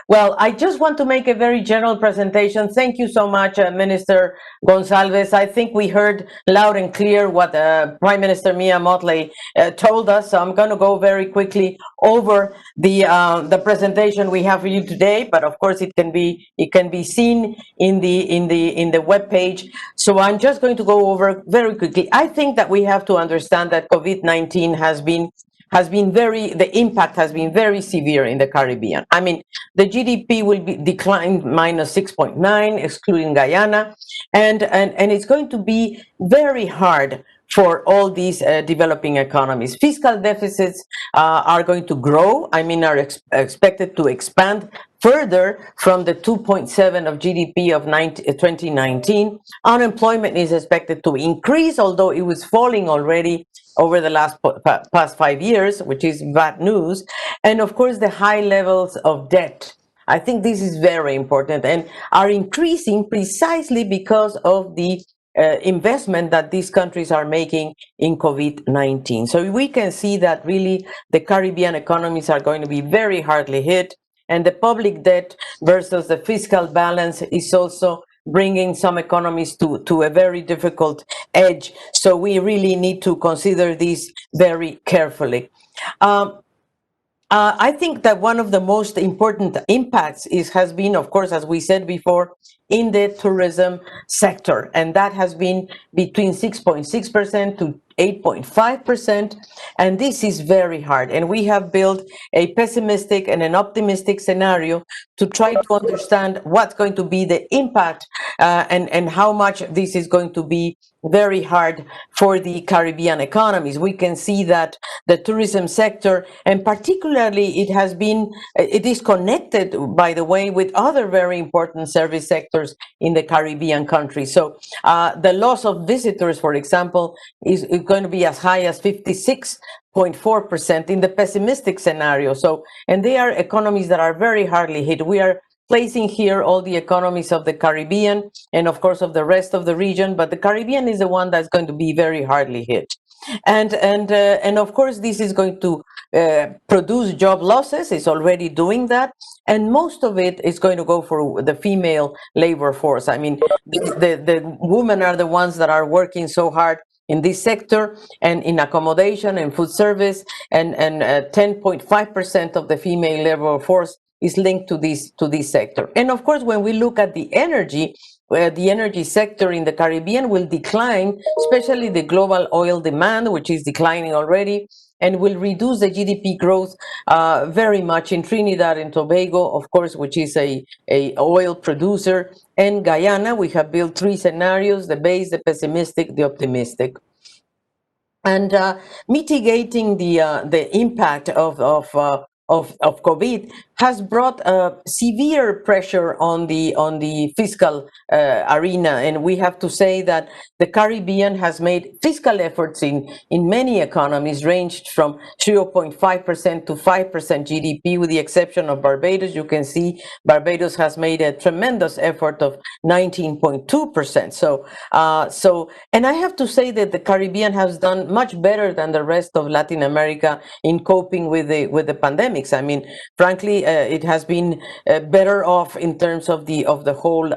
Well, I just want to make a very general presentation. Thank you so much, Minister Gonzalez. I think we heard loud and clear what Prime Minister Mia Mottley told us. So I'm going to go very quickly over the presentation we have for you today. But of course, it can be seen in the web page. So I'm just going to go over very quickly. I think that we have to understand that COVID-19 the impact has been very severe in the Caribbean. I mean, the GDP will be declined minus 6.9, excluding Guyana, and it's going to be very hard for all these developing economies. Fiscal deficits are going to grow. I mean, are expected to expand further from the 2.7 of GDP of 2019. Unemployment is expected to increase, although it was falling already over the past 5 years, which is bad news. And of course, the high levels of debt. I think this is very important and are increasing precisely because of the investment that these countries are making in COVID-19. So we can see that really the Caribbean economies are going to be very hardly hit, and the public debt versus the fiscal balance is also bringing some economies to a very difficult edge. So we really need to consider this very carefully. I think that one of the most important impacts has been, of course, as we said before, in the tourism sector, and that has been between 6.6% to 8.5%, and this is very hard. And we have built a pessimistic and an optimistic scenario to try to understand what's going to be the impact and how much this is going to be very hard for the Caribbean economies. We can see that the tourism sector, and particularly it is connected, by the way, with other very important service sectors in the Caribbean countries. So the loss of visitors, for example, is going to be as high as 56.4% in the pessimistic scenario. So, and they are economies that are very hardly hit. We are placing here all the economies of the Caribbean and of course of the rest of the region, but the Caribbean is the one that's going to be very hardly hit. And of course this is going to produce job losses. It's already doing that, and most of it is going to go for the female labor force. I mean, the women are the ones that are working so hard in this sector and in accommodation and food service, and 10.5% of the female labor force is linked to this sector. And of course, when we look at the energy sector in the Caribbean will decline, especially the global oil demand, which is declining already, and will reduce the GDP growth very much in Trinidad and Tobago, of course, which is a oil producer, and Guyana. We have built 3 scenarios: the base, the pessimistic, the optimistic. And mitigating the impact of COVID has brought severe pressure on the fiscal arena, and we have to say that the Caribbean has made fiscal efforts in many economies, ranged from 0.5% to 5% GDP, with the exception of Barbados. You can see Barbados has made a tremendous effort of 19.2%. So, and I have to say that the Caribbean has done much better than the rest of Latin America in coping with the pandemics. I mean, frankly, it has been better off in terms of the whole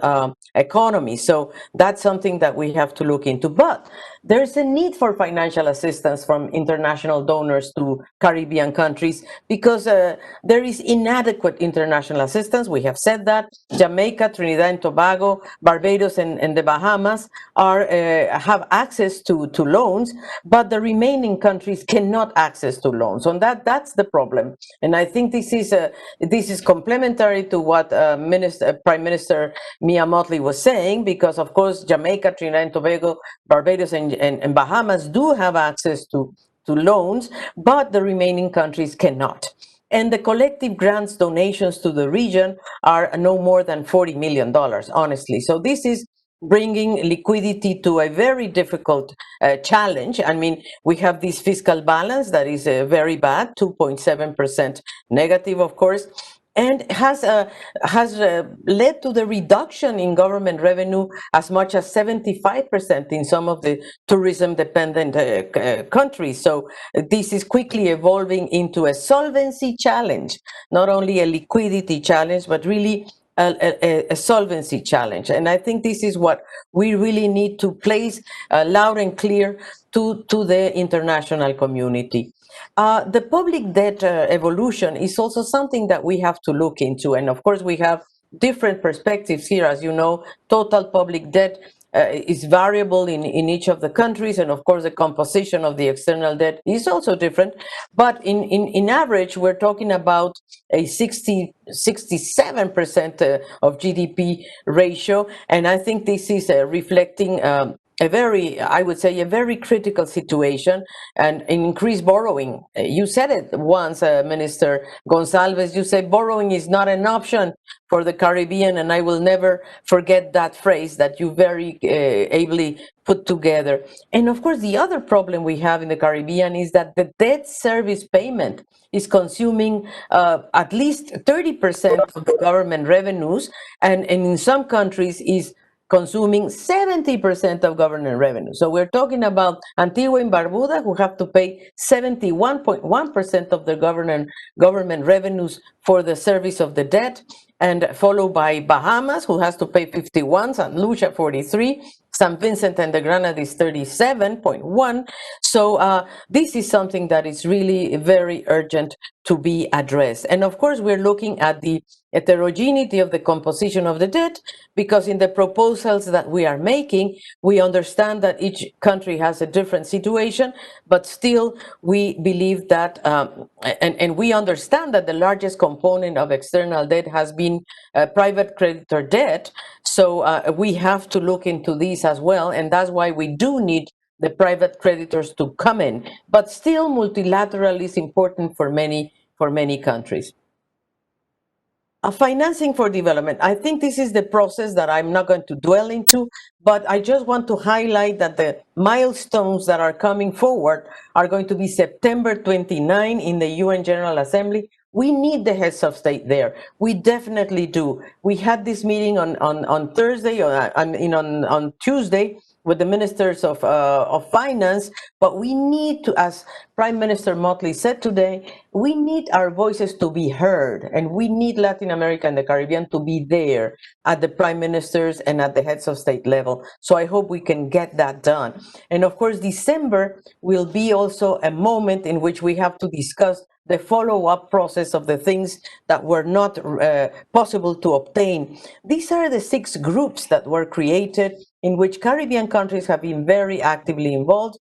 economy. So that's something that we have to look into. But there's a need for financial assistance from international donors to Caribbean countries because there is inadequate international assistance. We have said that. Jamaica, Trinidad and Tobago, Barbados, and the Bahamas have access to loans, but the remaining countries cannot access to loans. And that's the problem. And I think this is complementary to what Prime Minister Mia Mottley was saying, because of course Jamaica, Trinidad and Tobago, Barbados, and Bahamas do have access to loans, but the remaining countries cannot. And the collective grants donations to the region are no more than $40 million, honestly. So this is bringing liquidity to a very difficult challenge. I mean, we have this fiscal balance that is very bad, 2.7% negative, of course. and has led to the reduction in government revenue as much as 75% in some of the tourism-dependent countries. So this is quickly evolving into a solvency challenge, not only a liquidity challenge, but really a solvency challenge. And I think this is what we really need to place loud and clear to the international community. The public debt evolution is also something that we have to look into. And of course, we have different perspectives here. As you know, total public debt is variable in each of the countries. And of course, the composition of the external debt is also different. But in average, we're talking about a 67% of GDP ratio. And I think this is reflecting I would say, a very critical situation and increased borrowing. You said it once, Minister Gonzalez, you said borrowing is not an option for the Caribbean, and I will never forget that phrase that you very ably put together. And of course, the other problem we have in the Caribbean is that the debt service payment is consuming at least 30% of the government revenues, and in some countries is consuming 70% of government revenue. So we're talking about Antigua and Barbuda, who have to pay 71.1% of their government revenues for the service of the debt, and followed by Bahamas, who has to pay 51, St. Lucia 43, St. Vincent and the Grenadines 37.1. So this is something that is really very urgent to be addressed. And of course, we're looking at the heterogeneity of the composition of the debt, because in the proposals that we are making, we understand that each country has a different situation, but still we believe that, and we understand that the largest component of external debt has been private creditor debt. So we have to look into these as well, and that's why we do need the private creditors to come in. But still, multilateral is important for many countries. Financing for development. I think this is the process that I'm not going to dwell into, but I just want to highlight that the milestones that are coming forward are going to be September 29 in the UN General Assembly. We need the heads of state there. We definitely do. We had this meeting on Thursday, on Tuesday, with the ministers of finance, but we need to, as Prime Minister Motley said today, we need our voices to be heard, and we need Latin America and the Caribbean to be there at the prime ministers and at the heads of state level. So I hope we can get that done. And of course, December will be also a moment in which we have to discuss the follow-up process of the things that were not possible to obtain. These are the 6 groups that were created in which Caribbean countries have been very actively involved.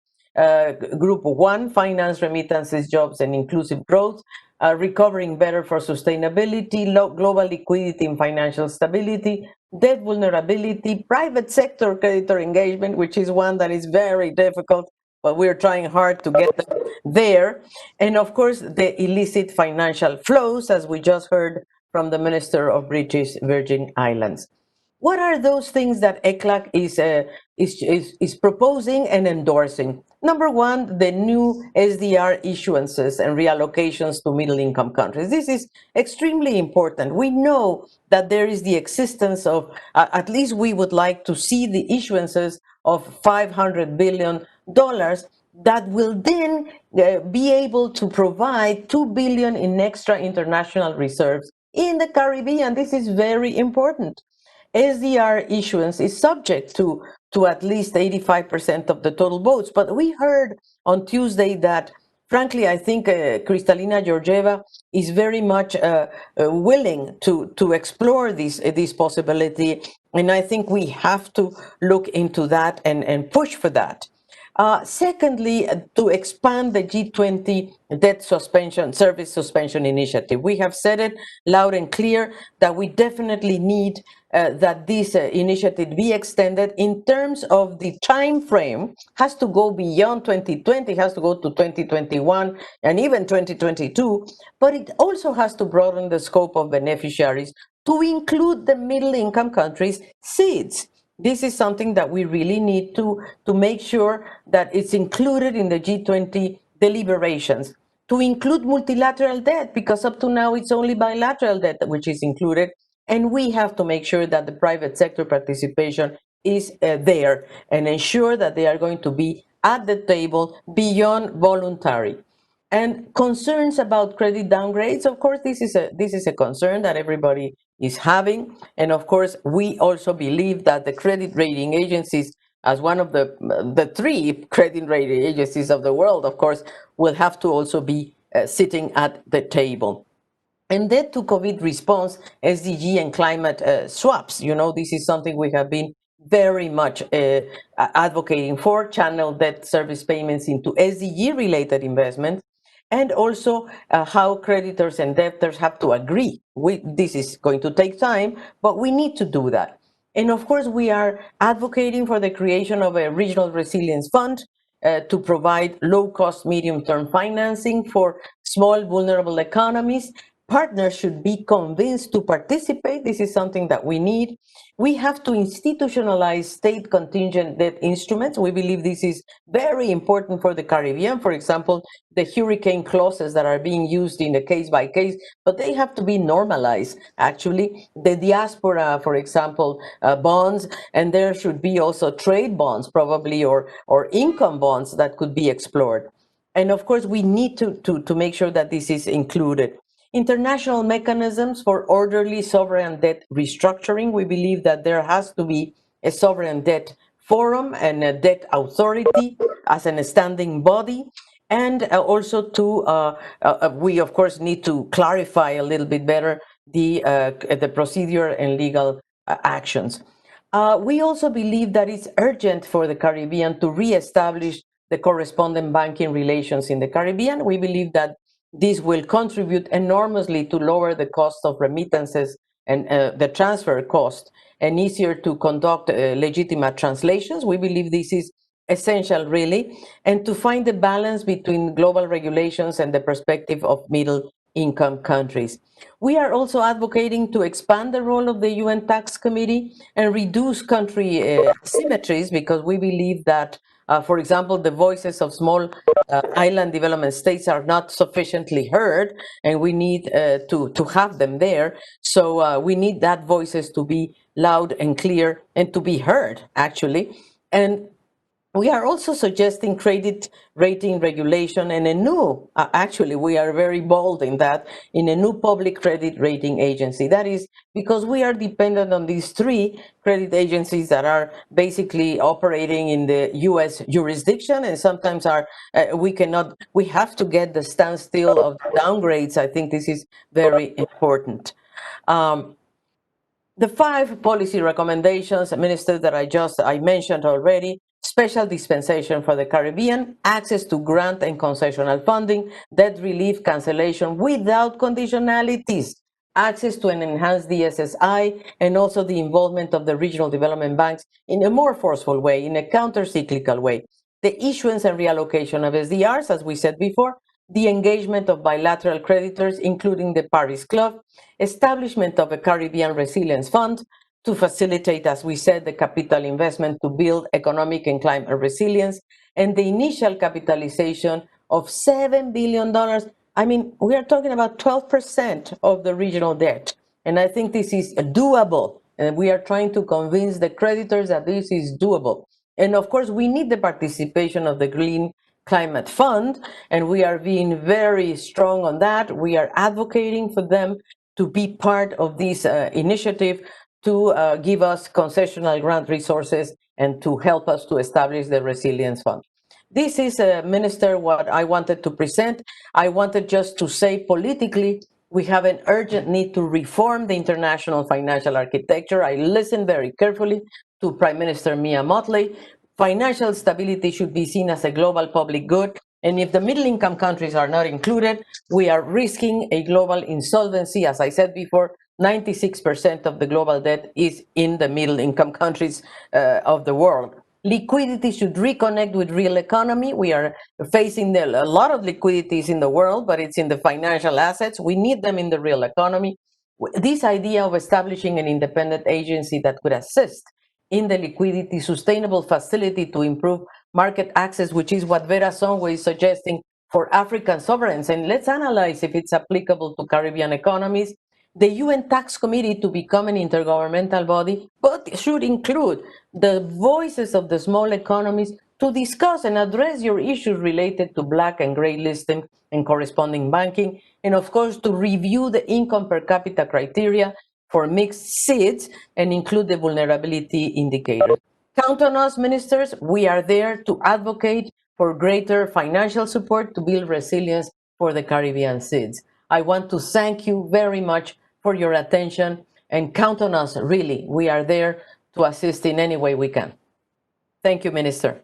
Group 1, finance, remittances, jobs, and inclusive growth. Recovering better for sustainability, global liquidity and financial stability, debt vulnerability, private sector creditor engagement, which is one that is very difficult, but we're trying hard to get them there. And of course, the illicit financial flows, as we just heard from the Minister of British Virgin Islands. What are those things that ECLAC is proposing and endorsing? Number one, the new SDR issuances and reallocations to middle-income countries. This is extremely important. We know that there is the existence of, at least we would like to see the issuances of $500 billion that will then be able to provide $2 billion in extra international reserves in the Caribbean. This is very important. SDR issuance is subject to at least 85% of the total votes. But we heard on Tuesday that, frankly, I think Kristalina Georgieva is very much willing to explore this possibility. And I think we have to look into that and push for that. Secondly, to expand the G20 debt suspension, service suspension initiative. We have said it loud and clear that we definitely need that this initiative be extended in terms of the time frame. Has to go beyond 2020, has to go to 2021 and even 2022, but it also has to broaden the scope of beneficiaries to include the middle-income countries' seeds. This is something that we really need to make sure that it's included in the G20 deliberations. to include multilateral debt, because up to now it's only bilateral debt which is included, and we have to make sure that the private sector participation is there and ensure that they are going to be at the table beyond voluntary. And concerns about credit downgrades, of course, this is a concern that everybody is having. And of course, we also believe that the credit rating agencies, as one of the three credit rating agencies of the world, of course, will have to also be sitting at the table. And debt to COVID response, SDG and climate swaps. This is something we have been very much advocating for, channel debt service payments into SDG-related investments, and also how creditors and debtors have to agree. This is going to take time, but we need to do that. And of course, we are advocating for the creation of a regional resilience fund to provide low-cost, medium-term financing for small, vulnerable economies. Partners should be convinced to participate. This is something that we need. We have to institutionalize state contingent debt instruments. We believe this is very important for the Caribbean. For example, the hurricane clauses that are being used in a case by case, but they have to be normalized, actually. The diaspora, for example, bonds, and there should be also trade bonds, probably, or income bonds that could be explored. And of course, we need to make sure that this is included. International mechanisms for orderly sovereign debt restructuring. We believe that there has to be a sovereign debt forum and a debt authority as a standing body. And also we of course need to clarify a little bit better the procedure and legal actions. We also believe that it's urgent for the Caribbean to reestablish the correspondent banking relations in the Caribbean. We believe that this will contribute enormously to lower the cost of remittances and the transfer cost, and easier to conduct legitimate translations. We believe this is essential, really, and to find the balance between global regulations and the perspective of middle income countries. We are also advocating to expand the role of the UN Tax Committee and reduce country asymmetries, because we believe that, for example, the voices of small island development states are not sufficiently heard, and we need to have them there. So we need that voices to be loud and clear and to be heard, actually. And we are also suggesting credit rating regulation and a new, actually, we are very bold in that, in a new public credit rating agency. That is because we are dependent on these three credit agencies that are basically operating in the US jurisdiction, and sometimes we have to get the standstill of downgrades. I think this is very important. The 5 policy recommendations, Minister, that I mentioned already: special dispensation for the Caribbean, access to grant and concessional funding, debt relief cancellation without conditionalities, access to an enhanced DSSI, and also the involvement of the regional development banks in a more forceful way, in a counter-cyclical way. The issuance and reallocation of SDRs, as we said before, the engagement of bilateral creditors, including the Paris Club, establishment of a Caribbean Resilience Fund to facilitate, as we said, the capital investment to build economic and climate resilience, and the initial capitalization of $7 billion. I mean, we are talking about 12% of the regional debt, and I think this is doable, and we are trying to convince the creditors that this is doable. And of course, we need the participation of the Green Climate Fund, and we are being very strong on that. We are advocating for them to be part of this initiative, to give us concessional grant resources and to help us to establish the Resilience Fund. This is, Minister, what I wanted to present. I wanted just to say politically, we have an urgent need to reform the international financial architecture. I listened very carefully to Prime Minister Mia Mottley. Financial stability should be seen as a global public good, and if the middle-income countries are not included, we are risking a global insolvency. As I said before, 96% of the global debt is in the middle-income countries of the world. Liquidity should reconnect with real economy. We are facing a lot of liquidities in the world, but it's in the financial assets. We need them in the real economy. This idea of establishing an independent agency that could assist in the liquidity sustainable facility to improve market access, which is what Vera Songwe is suggesting for African sovereigns, and let's analyze if it's applicable to Caribbean economies. The UN Tax Committee to become an intergovernmental body, but should include the voices of the small economies to discuss and address your issues related to black and gray listing and corresponding banking, and of course to review the income per capita criteria for mixed seeds and include the vulnerability indicator. Count on us, ministers. We are there to advocate for greater financial support to build resilience for the Caribbean seeds. I want to thank you very much for your attention and count on us, really. We are there to assist in any way we can. Thank you, Minister.